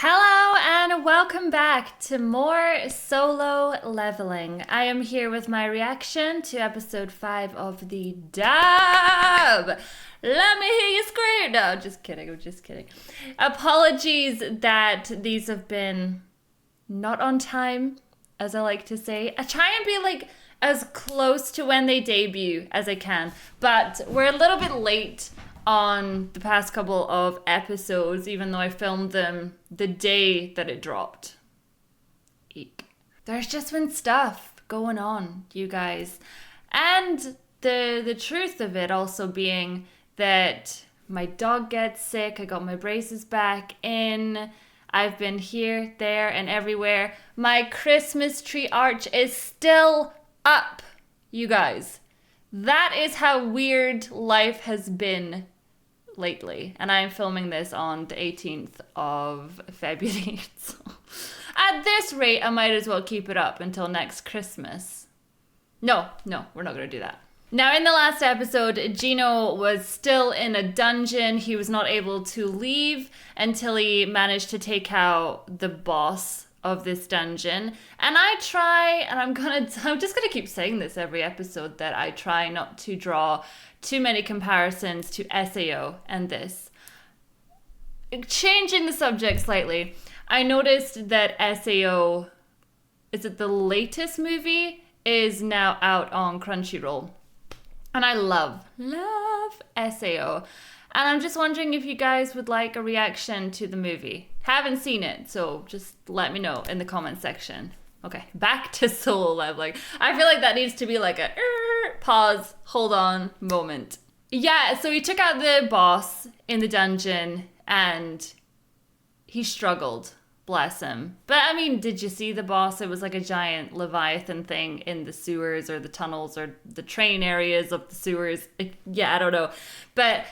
Hello and welcome back to more solo leveling. I am here with my reaction to episode 5 of the dub. Let me hear you scream. No, just kidding. I'm just kidding. Apologies that these have been not on time, as I like to say. I try and be like as close to when they debut as I can, but we're a little bit late on the past couple of episodes, even though I filmed them the day that it dropped. Eek. There's just been stuff going on, you guys. And the truth of it also being that my dog gets sick, I got my braces back in, I've been here, there, and everywhere. My Christmas tree arch is still up, you guys. That is how weird life has been lately, and I'm filming this on the 18th of February. So at this rate, I might as well keep it up until next Christmas. No, we're not going to do that. Now, in the last episode, Gino was still in a dungeon. He was not able to leave until he managed to take out the boss of this dungeon. And I try, and I'm just gonna keep saying this every episode, that I try not to draw too many comparisons to SAO and this. Changing the subject slightly, I noticed that SAO, is it the latest movie, is now out on Crunchyroll. And I love SAO. And I'm just wondering if you guys would like a reaction to the movie. Haven't seen it, so just let me know in the comment section. Okay, back to solo leveling. I feel like that needs to be like a pause, hold on moment. Yeah, so he took out the boss in the dungeon and he struggled, bless him. But I mean, did you see the boss? It was like a giant Leviathan thing in the sewers or the tunnels or the train areas of the sewers. Yeah, I don't know. But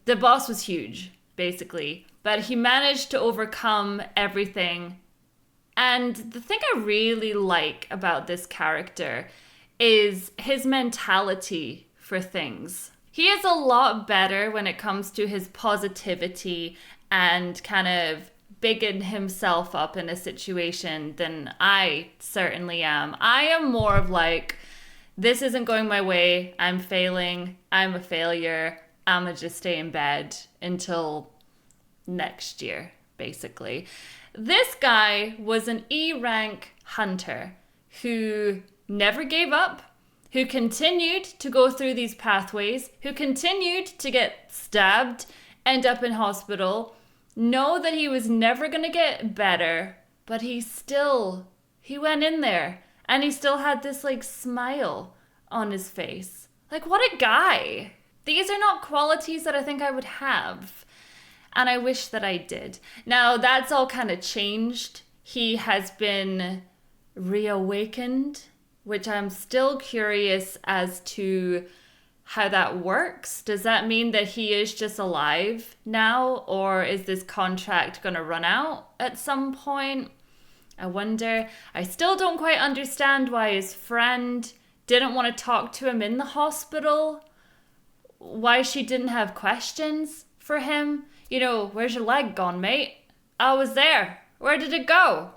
the boss was huge, basically. But he managed to overcome everything. And the thing I really like about this character is his mentality for things. He is a lot better when it comes to his positivity and kind of bigging himself up in a situation than I certainly am. I am more of like, this isn't going my way, I'm failing, I'm a failure, I'ma just stay in bed until next year, basically. This guy was an E-rank hunter who never gave up, who continued to go through these pathways, who continued to get stabbed, end up in hospital, know that he was never going to get better, but he went in there and he still had this like smile on his face. Like, what a guy. These are not qualities that I think I would have. And I wish that I did. Now, that's all kind of changed. He has been reawakened, which I'm still curious as to how that works. Does that mean that he is just alive now? Or is this contract going to run out at some point? I wonder. I still don't quite understand why his friend didn't want to talk to him in the hospital. Why she didn't have questions for him. You know, where's your leg gone, mate? I was there. Where did it go?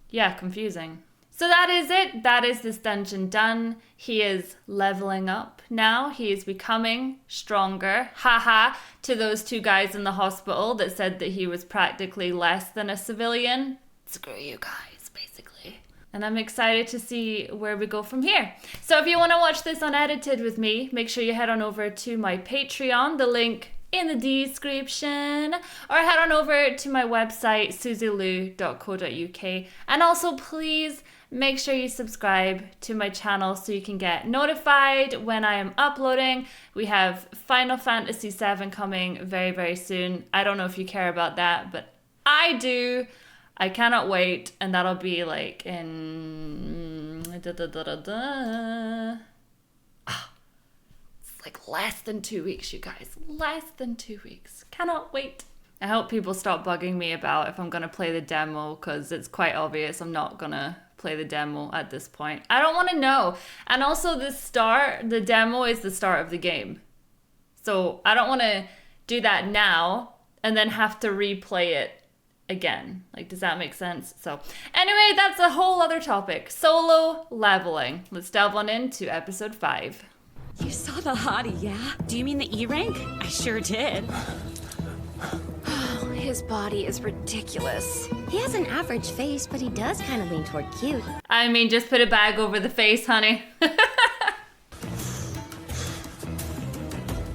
Yeah, confusing. So that is it. That is this dungeon done. He is leveling up now. He is becoming stronger. Haha, to those two guys in the hospital that said that he was practically less than a civilian. Screw you guys, basically. And I'm excited to see where we go from here. So if you want to watch this unedited with me, make sure you head on over to my Patreon. The link in the description, or head on over to my website suzylu.co.uk, and also please make sure you subscribe to my channel so you can get notified when I am uploading. We have Final Fantasy VII coming very, very soon. I don't know if you care about that, but I do. I cannot wait, and that'll be like in like less than 2 weeks, you guys. Less than 2 weeks. Cannot wait. I hope people stop bugging me about if I'm going to play the demo, because it's quite obvious I'm not going to play the demo at this point. I don't want to know. And also the demo is the start of the game. So I don't want to do that now and then have to replay it again. Like, does that make sense? So anyway, that's a whole other topic. Solo leveling. Let's delve on into episode 5. You saw the hottie, yeah? Do you mean the E rank? I sure did. Oh, his body is ridiculous. He has an average face, but he does kind of lean toward cute. I mean, just put a bag over the face, honey.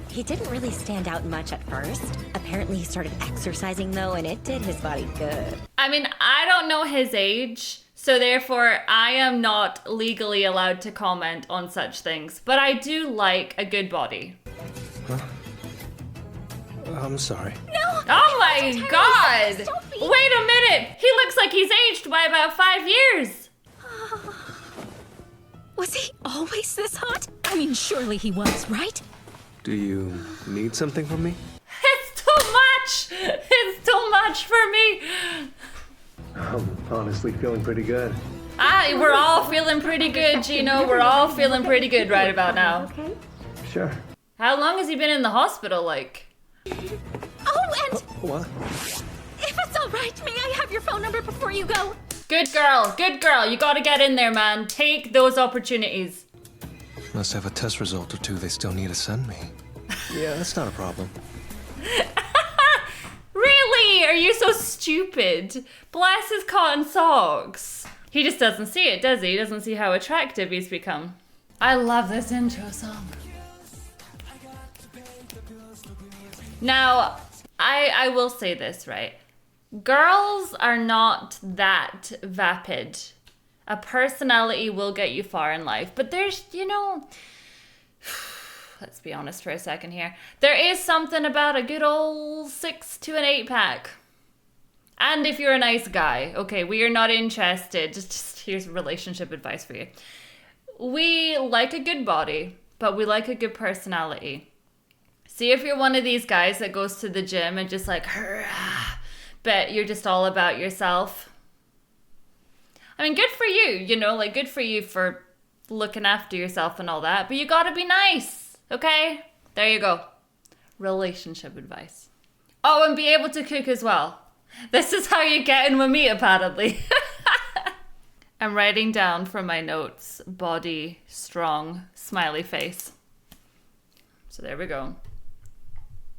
He didn't really stand out much at first. Apparently he started exercising though, and it did his body good. I mean, I don't know his age, so therefore I am not legally allowed to comment on such things. But I do like a good body. Huh? I'm sorry. No! Oh my god! Don't be. Wait a minute! He looks like he's aged by about 5 years! Was he always this hot? I mean, surely he was, right? Do you need something from me? It's too much! It's too much for me! I'm honestly feeling pretty good. We're all feeling pretty good, Gino. We're all feeling pretty good right about now. Okay. Sure. How long has he been in the hospital, like? Oh, and What? if it's all right, may I have your phone number before you go? Good girl, you gotta get in there, man. Take those opportunities. Must have a test result or two they still need to send me. Yeah, that's not a problem. Really? Are you so stupid? Bless his cotton socks. He just doesn't see it, does he? He doesn't see how attractive he's become. I love this intro song. Now, I will say this, right? Girls are not that vapid. A personality will get you far in life. But there's, let's be honest for a second here. There is something about a good old 6 to an 8 pack. And if you're a nice guy, okay, we are not interested. Just here's relationship advice for you. We like a good body, but we like a good personality. See if you're one of these guys that goes to the gym and just like, but you're just all about yourself. I mean, good for you, good for you for looking after yourself and all that, but you gotta be nice, okay? There you go. Relationship advice. Oh, and be able to cook as well. This is how you get in with me, apparently. I'm writing down from my notes, body, strong, smiley face. So there we go.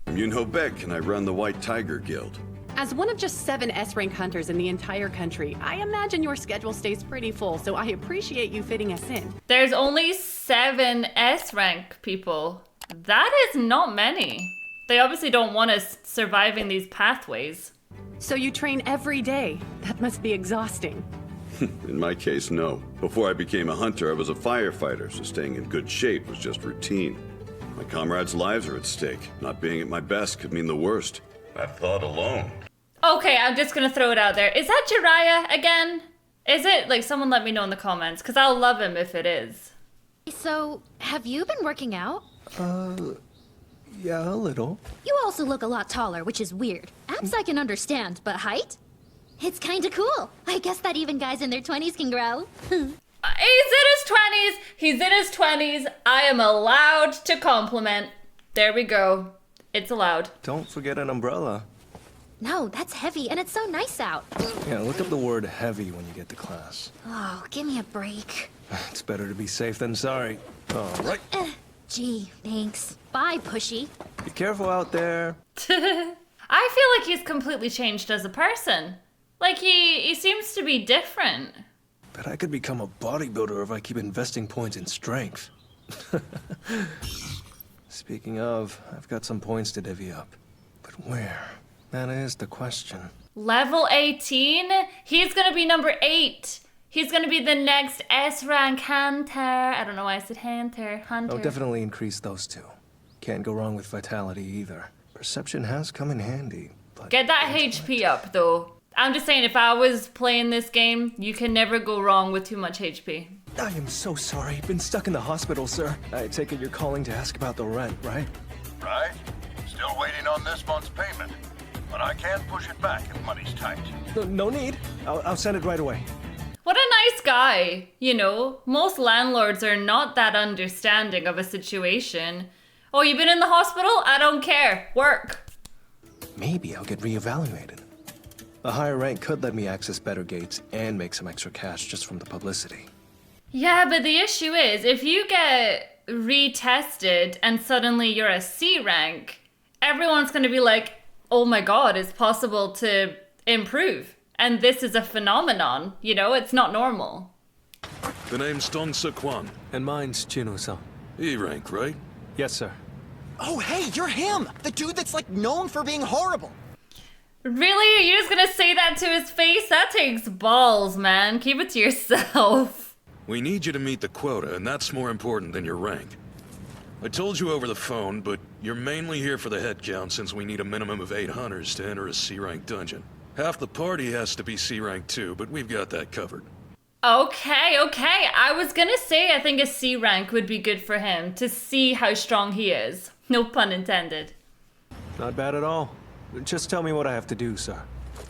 I'm Yunho Beck, and I run the White Tiger Guild. As one of just 7 S-rank hunters in the entire country, I imagine your schedule stays pretty full, so I appreciate you fitting us in. There's only 7 S-rank people. That is not many. They obviously don't want us surviving these pathways. So you train every day. That must be exhausting. In my case, no. Before I became a hunter, I was a firefighter, so staying in good shape was just routine. My comrades' lives are at stake. Not being at my best could mean the worst. That thought alone. Okay, I'm just gonna throw it out there. Is that Jiraiya again? Is it? Like, someone let me know in the comments, because I'll love him if it is. So, have you been working out? Yeah, a little. You also look a lot taller, which is weird. Abs I can understand, but height? It's kinda cool. I guess that even guys in their 20s can grow. He's in his 20s. I am allowed to compliment. There we go. It's allowed. Don't forget an umbrella. No, that's heavy, and it's so nice out. Yeah, look up the word heavy when you get to class. Oh, give me a break. It's better to be safe than sorry. All right. Gee, thanks. Bye, pushy. Be careful out there. I feel like he's completely changed as a person. Like, he seems to be different. Bet I could become a bodybuilder if I keep investing points in strength. Speaking of, I've got some points to divvy up. But where? That is the question. Level 18? He's gonna be number 8. He's gonna be the next S-rank hunter. I don't know why I said hunter. I'll definitely increase those two. Can't go wrong with vitality either. Perception has come in handy. But get that HP up, though. I'm just saying, if I was playing this game, you can never go wrong with too much HP. I am so sorry. Been stuck in the hospital, sir. I take it you're calling to ask about the rent, right? Right. Still waiting on this month's payment. But I can't push it back if money's tight. No need. I'll send it right away. What a nice guy, Most landlords are not that understanding of a situation. Oh, you've been in the hospital? I don't care. Work. Maybe I'll get reevaluated. A higher rank could let me access better gates and make some extra cash just from the publicity. Yeah, but the issue is, if you get retested and suddenly you're a C rank, everyone's going to be like, oh my god, it's possible to improve. And this is a phenomenon, you know, it's not normal. The name's Dong Seok-Kwan. And mine's Jinu-san. E rank, right? Yes, sir. Oh, hey, you're him! The dude that's, like, known for being horrible! Really? Are you just gonna say that to his face? That takes balls, man. Keep it to yourself. We need you to meet the quota, and that's more important than your rank. I told you over the phone, but you're mainly here for the head count since we need a minimum of 8 hunters to enter a C-rank dungeon. Half the party has to be C-rank too, but we've got that covered. Okay. I was gonna say I think a C rank would be good for him to see how strong he is. No pun intended. Not bad at all. Just tell me what I have to do, sir.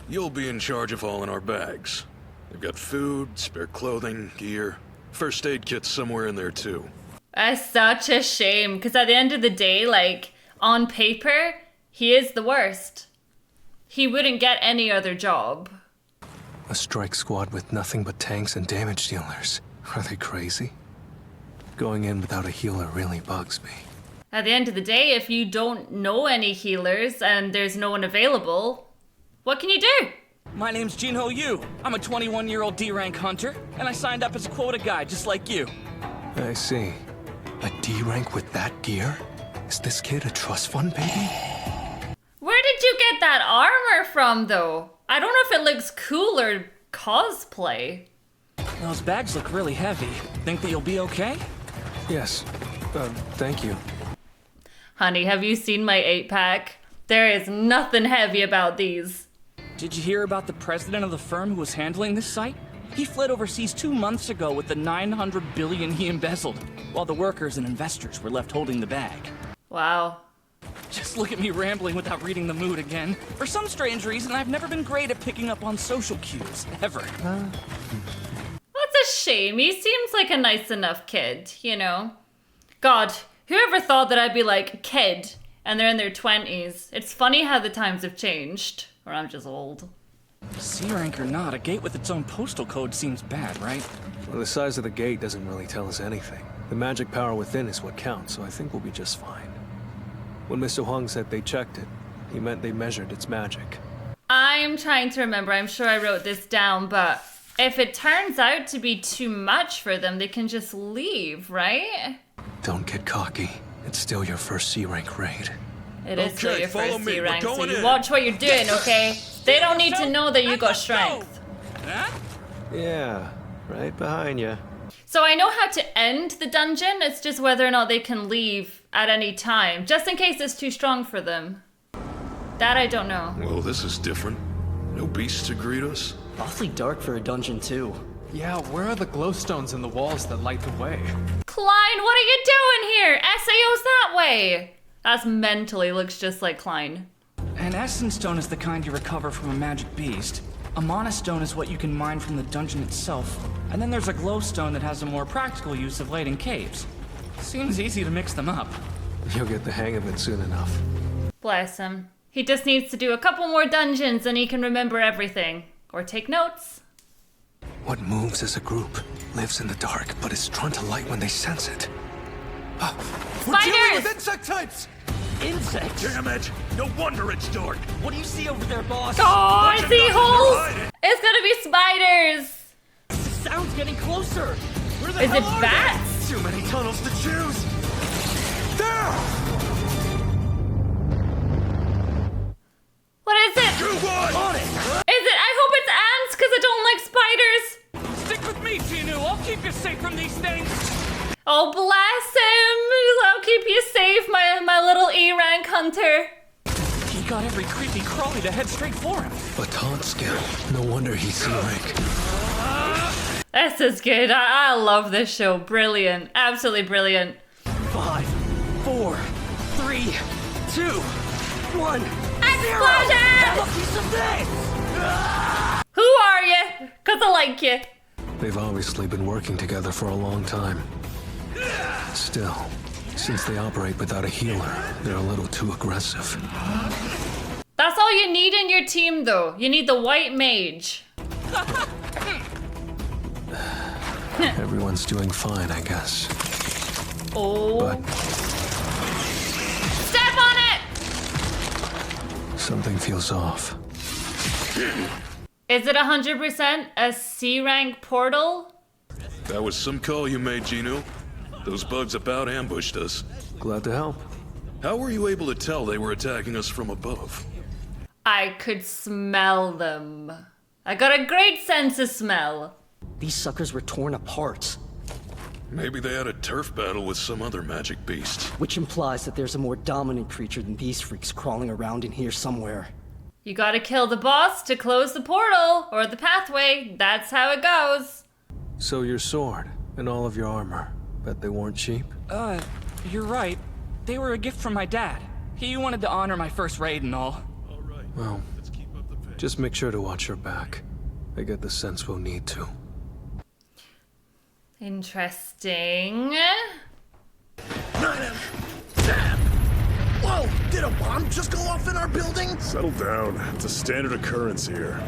You'll be in charge of all in our bags. We've got food, spare clothing, gear. First aid kit's somewhere in there too. That's such a shame, because at the end of the day, like, on paper, he is the worst. He wouldn't get any other job. A strike squad with nothing but tanks and damage dealers. Are they crazy? Going in without a healer really bugs me. At the end of the day, if you don't know any healers and there's no one available, what can you do? My name's Jinho Yu. I'm a 21-year-old D-rank hunter, and I signed up as a quota guy just like you. I see. A D rank with that gear? Is this kid a trust fund baby? Where did you get that armor from, though? I don't know if it looks cool or cosplay. Those bags look really heavy. Think that you'll be okay? Yes. Thank you. Honey, have you seen my 8-pack? There is nothing heavy about these. Did you hear about the president of the firm who was handling this site? He fled overseas 2 months ago with the 900 billion he embezzled, while the workers and investors were left holding the bag. Wow. Just look at me rambling without reading the mood again. For some strange reason, I've never been great at picking up on social cues, ever. That's a shame. He seems like a nice enough kid, you know? God, whoever thought that I'd be like, kid, and they're in their 20s. It's funny how the times have changed. Or I'm just old. C-rank or not, a gate with its own postal code seems bad, right? Well, the size of the gate doesn't really tell us anything. The magic power within is what counts, so I think we'll be just fine. When Mr. Huang said they checked it, he meant they measured its magic. I'm trying to remember. I'm sure I wrote this down, but if it turns out to be too much for them, they can just leave, right? Don't get cocky. It's still your first C-rank raid. It is still your follow first me. C-rank, We're so going you in. watch what you're doing, okay? They don't need to know that you got strength. Huh? Yeah, right behind you. So I know how to end the dungeon, it's just whether or not they can leave at any time, just in case it's too strong for them. That I don't know. Well, this is different. No beasts to greet us. Awfully dark for a dungeon, too. Yeah, where are the glowstones in the walls that light the way? Klein, what are you doing here? SAO's that way. That's mentally looks just like Klein. An essence stone is the kind you recover from a magic beast. A mana stone is what you can mine from the dungeon itself. And then there's a glowstone that has a more practical use of lighting caves. Seems easy to mix them up. You'll get the hang of it soon enough. Bless him. He just needs to do a couple more dungeons and he can remember everything. Or take notes. What moves as a group lives in the dark, but is drawn to light when they sense it. We're dealing Spiders! with insect types! Insects? Damn it! No wonder it's dark. What do you see over there, boss? Oh, I Watch see him, holes! It's gonna be spiders! The sound's getting closer. Where the Is it hell are bats? Too many tunnels to choose! There! What is it? You won! On it! Is it? I hope it's ants because I don't like spiders. Stick with me, Jinu. I'll keep you safe from these things. Oh, bless him. I'll keep you safe, my little E-rank hunter. He got every creepy crawly to head straight for him. A taunt skill. No wonder he's C-rank. This is good. I love this show. Brilliant. Absolutely brilliant. 5, 4, 3, 2, 1. Explosion! Have a piece of this! Who are you? Because I like you. They've obviously been working together for a long time. Still, since they operate without a healer, they're a little too aggressive. That's all all you need in your team, though. You need the white mage. Everyone's doing fine, I guess. Oh. But step on it! something feels off. Is it 100% a C-rank portal? That was some call you made, Gino. Those bugs about ambushed us. Glad to help. How were you able to tell they were attacking us from above? I could smell them. I got a great sense of smell. These suckers were torn apart. Maybe they had a turf battle with some other magic beast. Which implies that there's a more dominant creature than these freaks crawling around in here somewhere. You gotta kill the boss to close the portal, or the pathway. That's how it goes. So your sword and all of your armor, bet they weren't cheap? You're right. They were a gift from my dad. He wanted to honor my first raid and all. Well, just make sure to watch your back. I get the sense we'll need to. Interesting. Whoa! Did a bomb just go off in our building? Settle down. It's a standard occurrence here.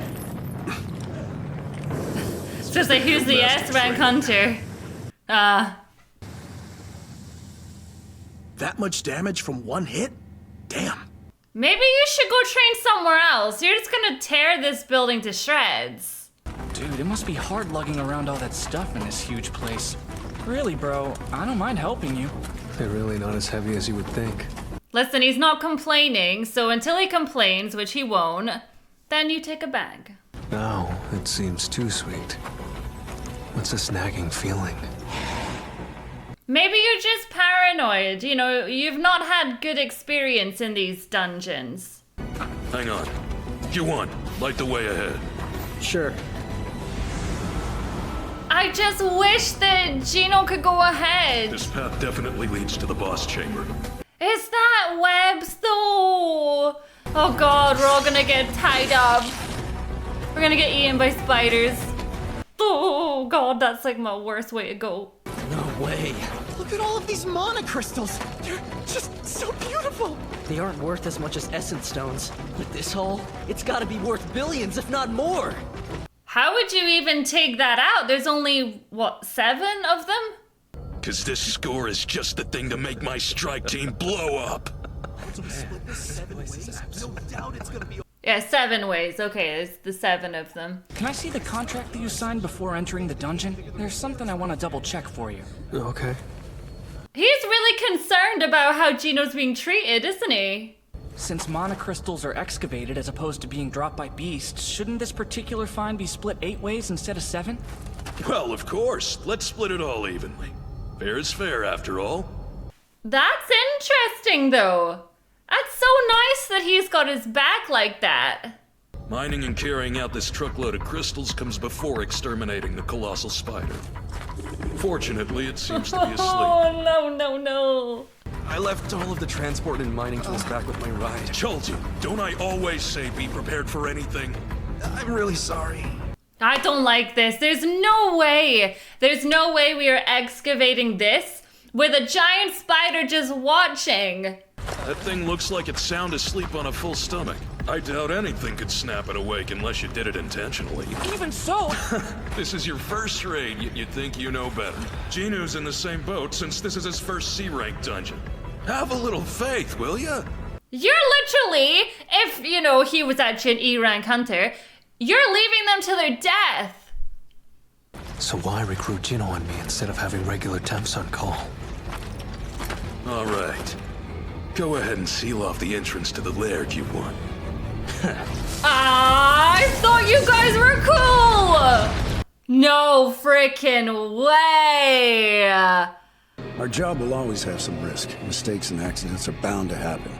It's just like, who's the S-rank hunter? That much damage from one hit? Damn. Maybe you should go train somewhere else. You're just gonna tear this building to shreds. Dude, it must be hard lugging around all that stuff in this huge place. Really, bro, I don't mind helping you. They're really not as heavy as you would think. Listen, he's not complaining, so until he complains, which he won't, then you take a bag. Now, it seems too sweet. What's this nagging feeling? Maybe you're just paranoid. You know, you've not had good experience in these dungeons. Hang on. Q1, light the way ahead. Sure. I just wish that Gino could go ahead. This path definitely leads to the boss chamber. Is that webs though? Oh god, we're all gonna get tied up. We're gonna get eaten by spiders. Oh god, that's like my worst way to go. No way. Look at all of these mana crystals. They're just so beautiful. They aren't worth as much as essence stones. With this haul, it's gotta be worth billions, if not more. How would you even take that out? There's only, what, 7 of them? Cause this score is just the thing to make my strike team blow up. Yeah, 7 ways. Okay, it's the 7 of them. Can I see the contract that you signed before entering the dungeon? There's something I want to double check for you. Okay. He's really concerned about how Gino's being treated, isn't he? Since mana crystals are excavated as opposed to being dropped by beasts, shouldn't this particular find be split 8 ways instead of 7? Well, of course. Let's split it all evenly. Fair is fair, after all. That's interesting, though. That's so nice that he's got his back like that. Mining and carrying out this truckload of crystals comes before exterminating the colossal spider. Fortunately, it seems to be asleep. Oh, no, no, no. I left all of the transport and mining tools back with my ride. Told you, don't I always say be prepared for anything? I'm really sorry. I don't like this. There's no way. There's no way we are excavating this with a giant spider just watching. That thing looks like it's sound asleep on a full stomach. I doubt anything could snap it awake unless you did it intentionally. Even so... This is your first raid, yet you think you know better. Gino's in the same boat since this is his first C-rank dungeon. Have a little faith, will ya? You're literally, if, you know, he was actually an E-rank hunter, you're leaving them to their death. So why recruit Gino on me instead of having regular temps on call? All right. Go ahead and seal off the entrance to the lair, Q1. I thought you guys were cool! No frickin' way! Our job will always have some risk. Mistakes and accidents are bound to happen.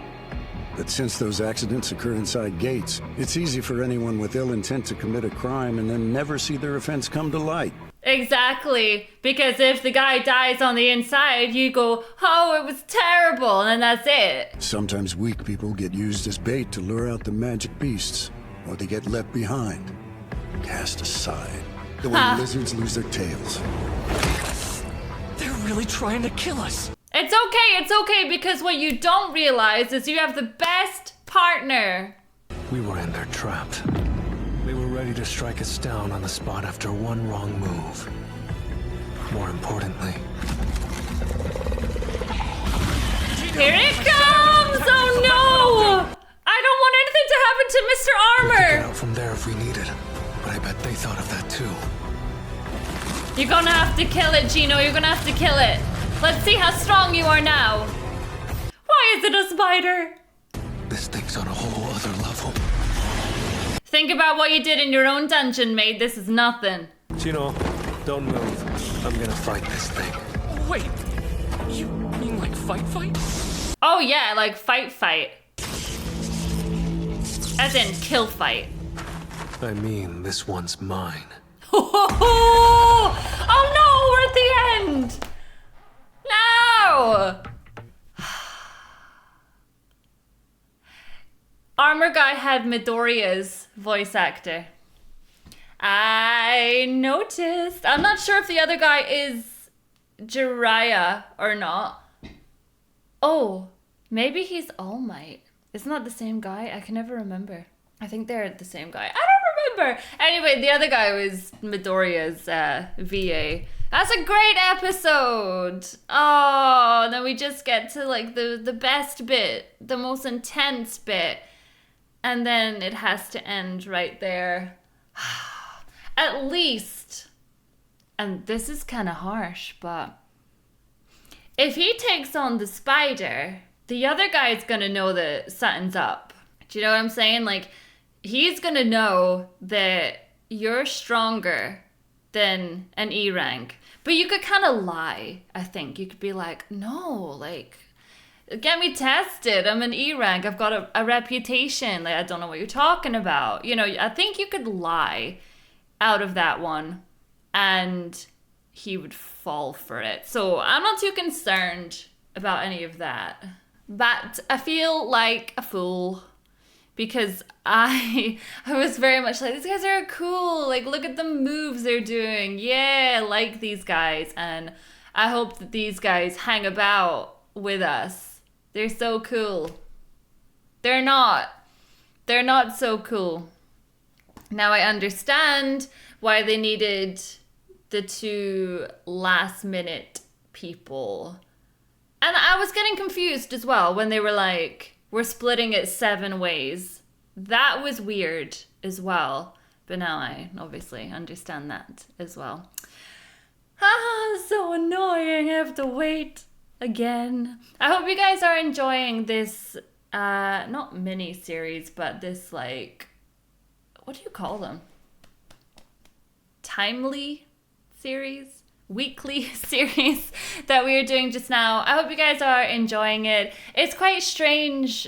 But since those accidents occur inside gates, it's easy for anyone with ill intent to commit a crime and then never see their offense come to light. Exactly, because if the guy dies on the inside, you go, oh, it was terrible, and then that's it. Sometimes weak people get used as bait to lure out the magic beasts, or they get left behind, cast aside. The way lizards lose their tails. They're really trying to kill us. It's okay, because what you don't realize is you have the best partner. We to strike us down on the spot after one wrong move. More importantly... Here it comes! Oh no! I don't want anything to happen to Mr. Armor! Get out from there if we need it. But I bet they thought of that too. You're gonna have to kill it, Gino. You're gonna have to kill it. Let's see how strong you are now. Why is it a spider? This thing's on a whole other level. Think about what you did in your own dungeon, mate. This is nothing. Gino, don't move. I'm gonna fight this thing. Wait, you mean like fight? Oh yeah, like fight. As in kill fight. I mean, this one's mine. Oh no, we're at the end. No. Armor Guy had Midoriya's voice actor. I noticed. I'm not sure if the other guy is Jiraiya or not. Oh, maybe he's All Might. Isn't that the same guy? I can never remember. I think they're the same guy. I don't remember. Anyway, the other guy was Midoriya's VA. That's a great episode. Oh, and then we just get to like the best bit, the most intense bit. And then it has to end right there. At least, and this is kind of harsh, but if he takes on the spider, the other guy's gonna know that something's up. Do you know what I'm saying? Like, he's gonna know that you're stronger than an E rank. But you could kind of lie, I think. You could be like, no, like, get me tested. I'm an E rank. I've got a reputation. Like, I don't know what you're talking about. You know, I think you could lie out of that one and he would fall for it. So I'm not too concerned about any of that. But I feel like a fool because I was very much like, these guys are cool. Like, look at the moves they're doing. Yeah, I like these guys. And I hope that these guys hang about with us. They're so cool. They're not. They're not so cool. Now I understand why they needed the 2 last minute people. And I was getting confused as well when they were like, we're splitting it 7 ways. That was weird as well. But now I obviously understand that as well. So annoying. I have to wait again. I hope you guys are enjoying this, not mini series, but this like, what do you call them? Timely series? Weekly series that we are doing just now. I hope you guys are enjoying it. It's quite strange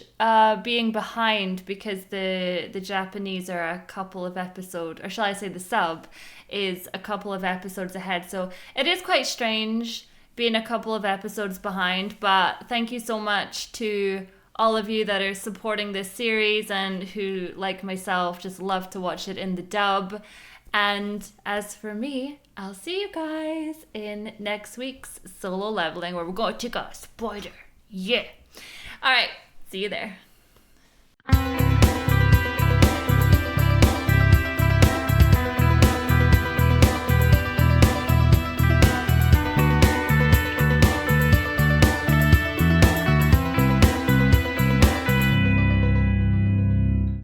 being behind because the Japanese are a couple of episodes, or shall I say the sub is a couple of episodes ahead. So it is quite strange being a couple of episodes behind, but thank you so much to all of you that are supporting this series and who, like myself, just love to watch it in the dub. And as for me, I'll see you guys in next week's solo leveling where we're going to take a spider. Yeah. All right. See you there.